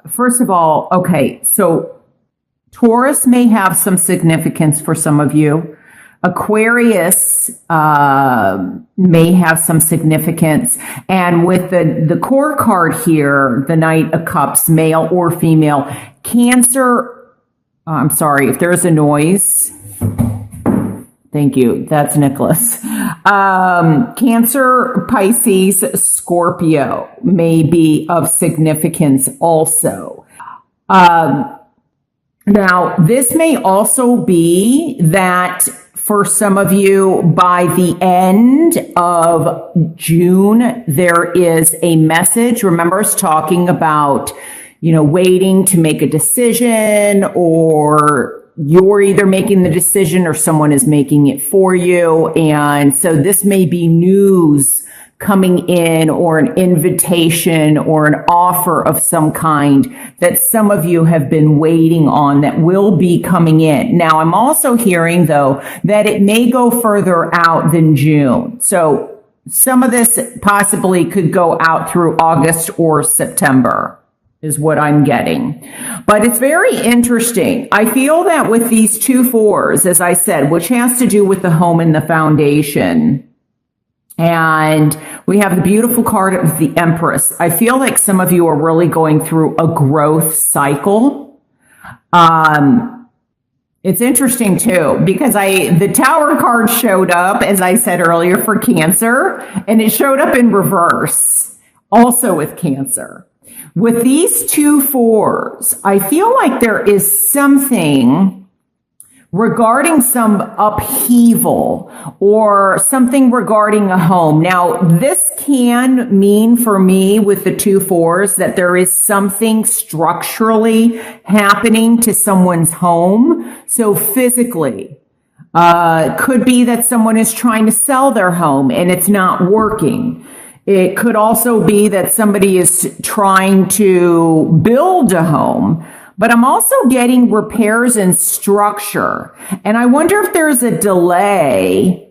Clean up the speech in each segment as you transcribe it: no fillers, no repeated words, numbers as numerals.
First of all, okay, so Taurus may have some significance for some of you. Aquarius may have some significance. And with the core card here, the Knight of Cups, male or female, Cancer, I'm sorry if there's a noise. Thank you. That's Nicholas. Cancer, Pisces, Scorpio may be of significance also. Now, this may also be that for some of you, by the end of June, there is a message. Remember us talking about, waiting to make a decision, or you're either making the decision or someone is making it for you. And so this may be news coming in, or an invitation or an offer of some kind that some of you have been waiting on that will be coming in. Now, I'm also hearing, though, that it may go further out than June. So some of this possibly could go out through August or September, is what I'm getting. But it's very interesting. I feel that with these 2 4s, as I said, which has to do with the home and the foundation, and we have the beautiful card of the Empress. I feel like some of you are really going through a growth cycle. It's interesting too, because the Tower card showed up, as I said earlier, for Cancer, and it showed up in reverse, also with Cancer. With these 2 4s, I feel like there is something regarding some upheaval or something regarding a home. Now, this can mean for me with the 2 4s that there is something structurally happening to someone's home. So physically, could be that someone is trying to sell their home and it's not working. It could also be that somebody is trying to build a home. But I'm also getting repairs and structure. And I wonder if there's a delay.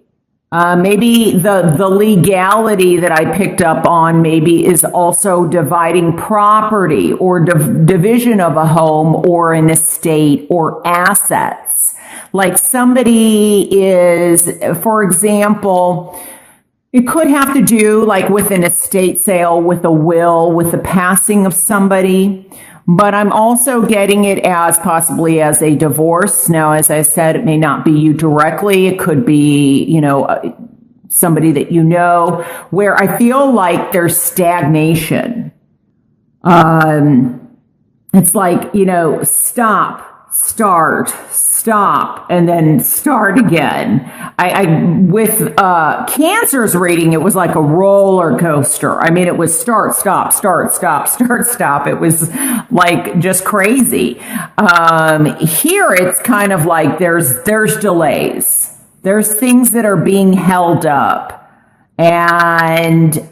Maybe the legality that I picked up on maybe is also dividing property or division of a home or an estate or assets. Like somebody is, for example, it could have to do like with an estate sale, with a will, with the passing of somebody. But I'm also getting it as possibly as a divorce. Now, as I said, it may not be you directly. It could be, somebody that you know, where I feel like there's stagnation. It's like, stop, start, stop, and then start again. With Cancer's reading, it was like a roller coaster. I mean, it was start, stop, start, stop, start, stop. It was like just crazy. Here, it's kind of like there's delays. There's things that are being held up, and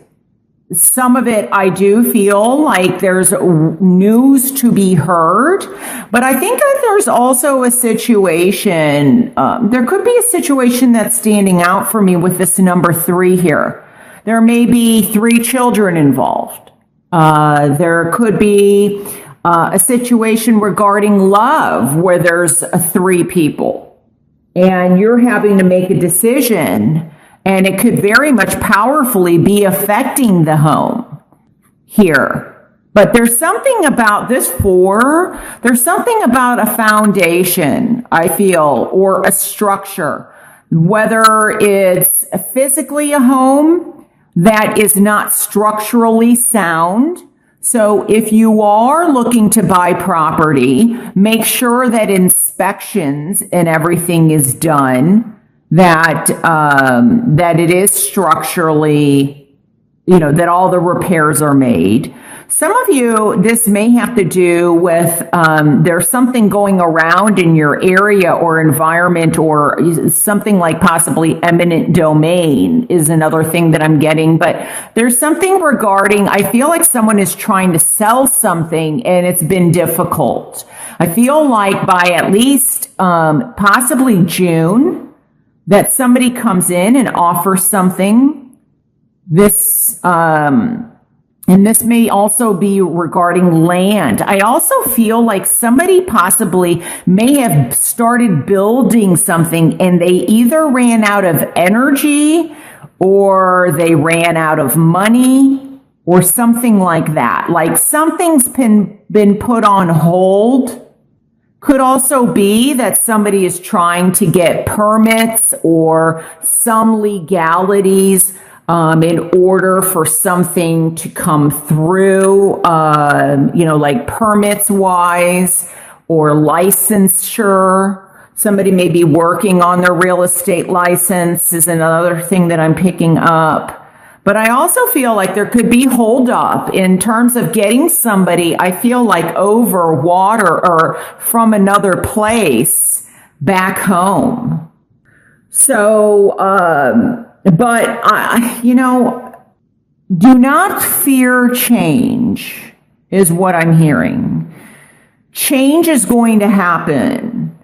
some of it, I do feel like there's news to be heard, but I think that there's also a situation, there could be a situation that's standing out for me with this number 3 here. There may be 3 children involved. There could be a situation regarding love where there's 3 people and you're having to make a decision. And it could very much powerfully be affecting the home here. But there's something about this 4, there's something about a foundation, I feel, or a structure, whether it's physically a home that is not structurally sound. So if you are looking to buy property, make sure that inspections and everything is done, that it is structurally, that all the repairs are made. Some of you, this may have to do with there's something going around in your area or environment, or something like possibly eminent domain is another thing that I'm getting. But there's something regarding, I feel like someone is trying to sell something and it's been difficult. I feel like by at least possibly June, that somebody comes in and offers something. This And this may also be regarding land. I also feel like somebody possibly may have started building something and they either ran out of energy or they ran out of money or something like that. Like something's been put on hold. Could also be that somebody is trying to get permits or some legalities in order for something to come through, like permits wise or licensure. Somebody may be working on their real estate license is another thing that I'm picking up. But I also feel like there could be holdup in terms of getting somebody, I feel like over water or from another place back home. So, do not fear change is what I'm hearing. Change is going to happen.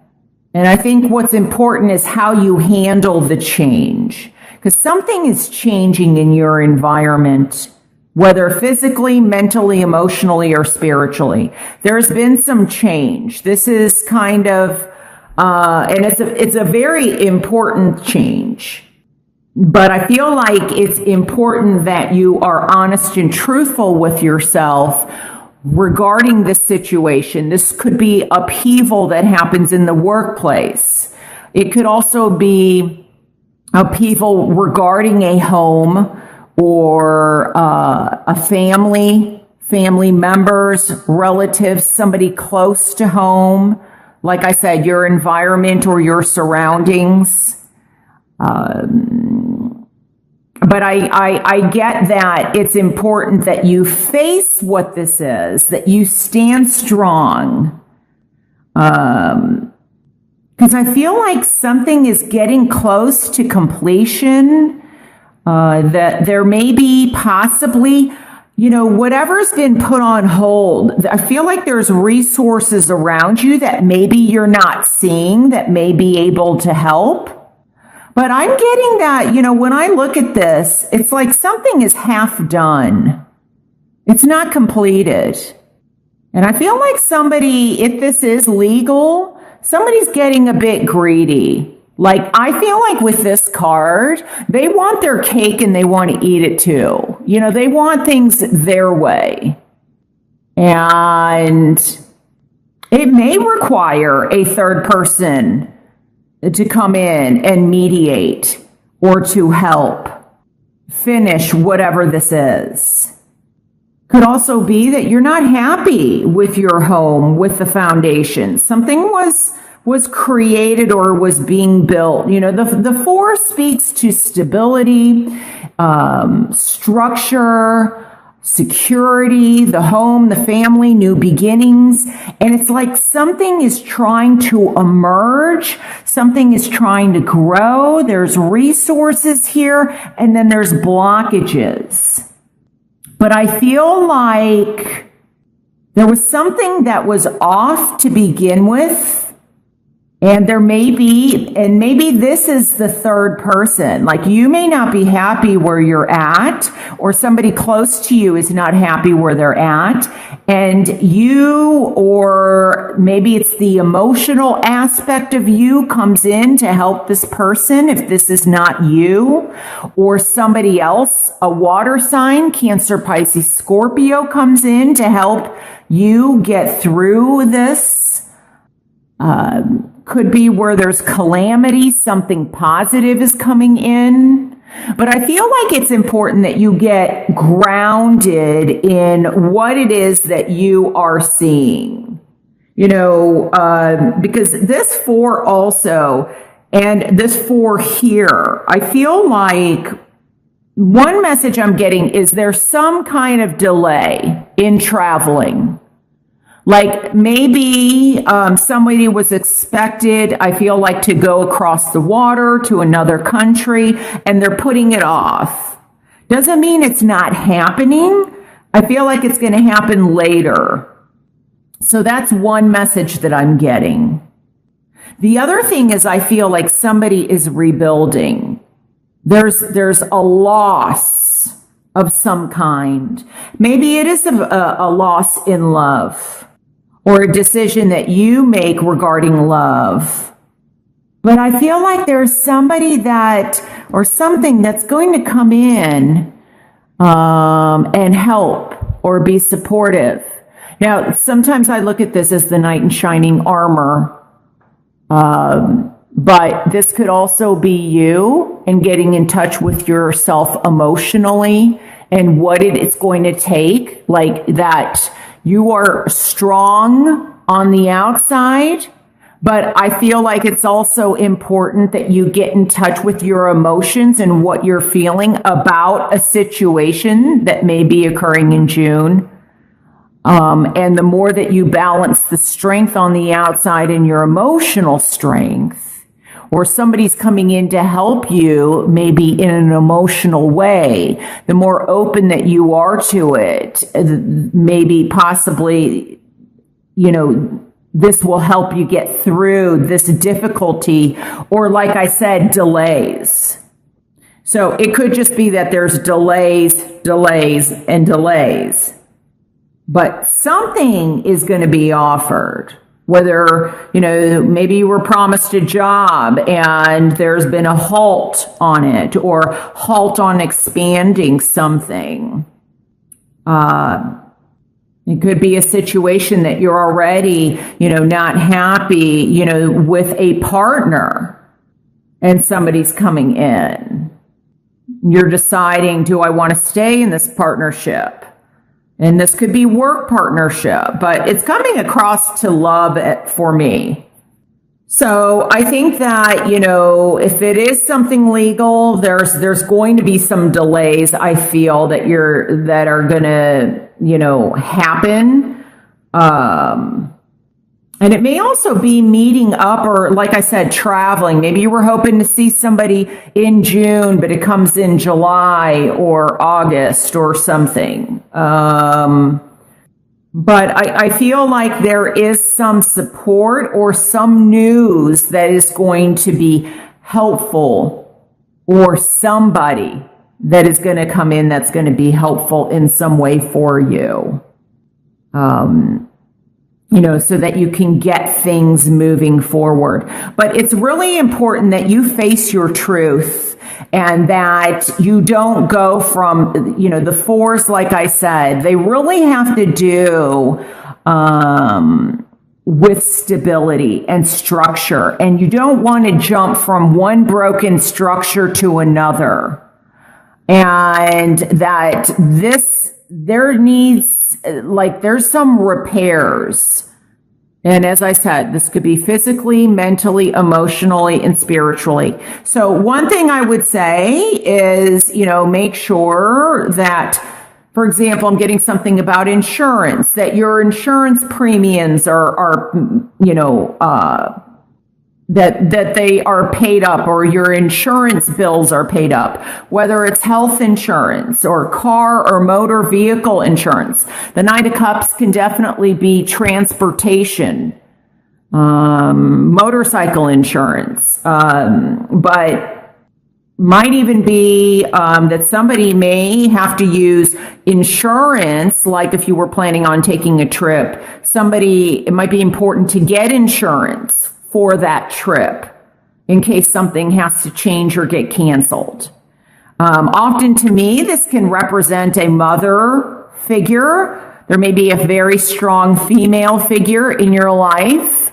And I think what's important is how you handle the change. Because something is changing in your environment, whether physically, mentally, emotionally, or spiritually. There's been some change. This is kind of, and it's a very important change. But I feel like it's important that you are honest and truthful with yourself regarding this situation. This could be upheaval that happens in the workplace. It could also be upheaval regarding a home or a family members, relatives, somebody close to home. Like I said, your environment or your surroundings. But I get that it's important that you face what this is, that you stand strong. Because I feel like something is getting close to completion, that there may be possibly, whatever's been put on hold. I feel like there's resources around you that maybe you're not seeing that may be able to help. But I'm getting that, when I look at this, it's like something is half done. It's not completed. And I feel like somebody, if this is legal, somebody's getting a bit greedy. Like, I feel like with this card, they want their cake and they want to eat it too. They want things their way. And it may require a third person to come in and mediate or to help finish whatever this is. Could also be that you're not happy with your home, with the foundation. Something was created or was being built. The 4 speaks to stability, structure, security, the home, the family, new beginnings. And it's like something is trying to emerge. Something is trying to grow. There's resources here, and then there's blockages. But I feel like there was something that was off to begin with. And there may be, and maybe this is the third person. Like, you may not be happy where you're at, or somebody close to you is not happy where they're at. And you, or maybe it's the emotional aspect of you, comes in to help this person if this is not you, or somebody else, a water sign, Cancer, Pisces, Scorpio, comes in to help you get through this. Could be where there's calamity, something positive is coming in. But I feel like it's important that you get grounded in what it is that you are seeing. Because this 4 also, and this 4 here, I feel like one message I'm getting is there's some kind of delay in traveling. Like maybe somebody was expected, I feel like, to go across the water to another country, and they're putting it off. Doesn't mean it's not happening. I feel like it's going to happen later. So that's one message that I'm getting. The other thing is I feel like somebody is rebuilding. There's a loss of some kind. Maybe it is a loss in love or a decision that you make regarding love. But I feel like there's somebody or something that's going to come in and help or be supportive. Now, sometimes I look at this as the knight in shining armor. But this could also be you and getting in touch with yourself emotionally and what it is going to take, like that you are strong on the outside, but I feel like it's also important that you get in touch with your emotions and what you're feeling about a situation that may be occurring in June. And the more that you balance the strength on the outside and your emotional strength, or somebody's coming in to help you, maybe in an emotional way, the more open that you are to it, maybe possibly, this will help you get through this difficulty, or like I said, delays. So it could just be that there's delays, and delays. But something is going to be offered. Whether, maybe you were promised a job and there's been a halt on it, or halt on expanding something. It could be a situation that you're already, not happy, with a partner and somebody's coming in. You're deciding, do I want to stay in this partnership? And this could be work partnership, but it's coming across to love for me. So I think that, if it is something legal, there's going to be some delays, I feel, that are going to, happen. And it may also be meeting up, or like I said, traveling. Maybe you were hoping to see somebody in June, but it comes in July or August or something. But I feel like there is some support or some news that is going to be helpful, or somebody that is going to come in that's going to be helpful in some way for you. So that you can get things moving forward. But it's really important that you face your truth, and that you don't go from, the fours, like I said, they really have to do with stability and structure. And you don't want to jump from one broken structure to another. And that there's some repairs. And as I said, this could be physically, mentally, emotionally, and spiritually. So one thing I would say is, make sure that, for example, I'm getting something about insurance, that your insurance premiums are that they are paid up, or your insurance bills are paid up, whether it's health insurance or car or motor vehicle insurance. The Knight of Cups can definitely be transportation, motorcycle insurance, but might even be that somebody may have to use insurance, like if you were planning on taking a trip. It might be important to get insurance for that trip in case something has to change or get canceled. Often to me, this can represent a mother figure. There may be a very strong female figure in your life.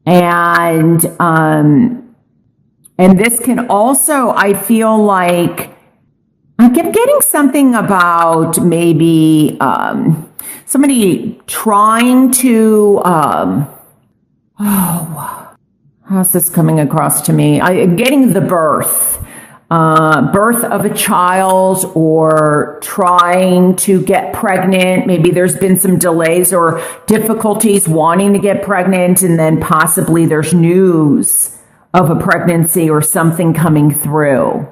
And this can also, I feel like, I kept getting something about maybe somebody trying to, how's this coming across to me? Getting the birth of a child, or trying to get pregnant. Maybe there's been some delays or difficulties wanting to get pregnant, and then possibly there's news of a pregnancy or something coming through.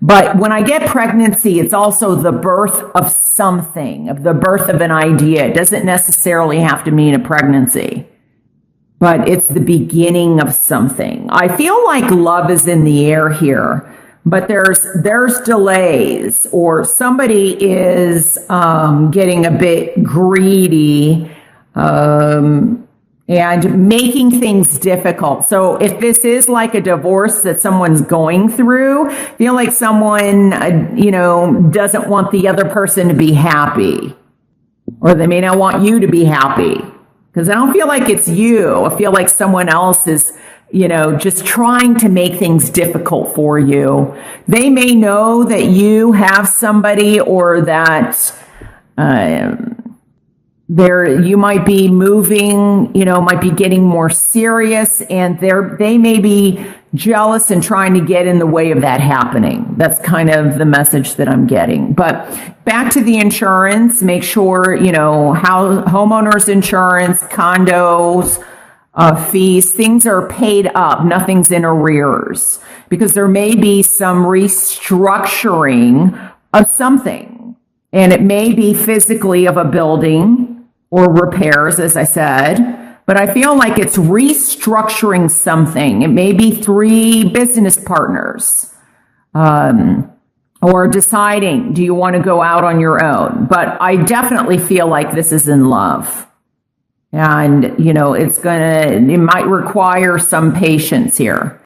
But when I get pregnancy, it's also the birth of something, of the birth of an idea. It doesn't necessarily have to mean a pregnancy, but it's the beginning of something. I feel like love is in the air here. but there's delays, or somebody is getting a bit greedy and making things difficult. So if this is like a divorce that someone's going through, feel like someone, doesn't want the other person to be happy, or they may not want you to be happy, because I don't feel like it's you. I feel like someone else is, just trying to make things difficult for you. They may know that you have somebody, or that, you might be moving, might be getting more serious, and they may be jealous and trying to get in the way of that happening. That's kind of the message that I'm getting. But back to the insurance, make sure, how homeowners insurance, condos, fees, things are paid up. Nothing's in arrears, because there may be some restructuring of something, and it may be physically of a building, or repairs, as I said, but I feel like it's restructuring something. It may be 3 business partners, or deciding, do you want to go out on your own? But I definitely feel like this is in love. And, it might require some patience here.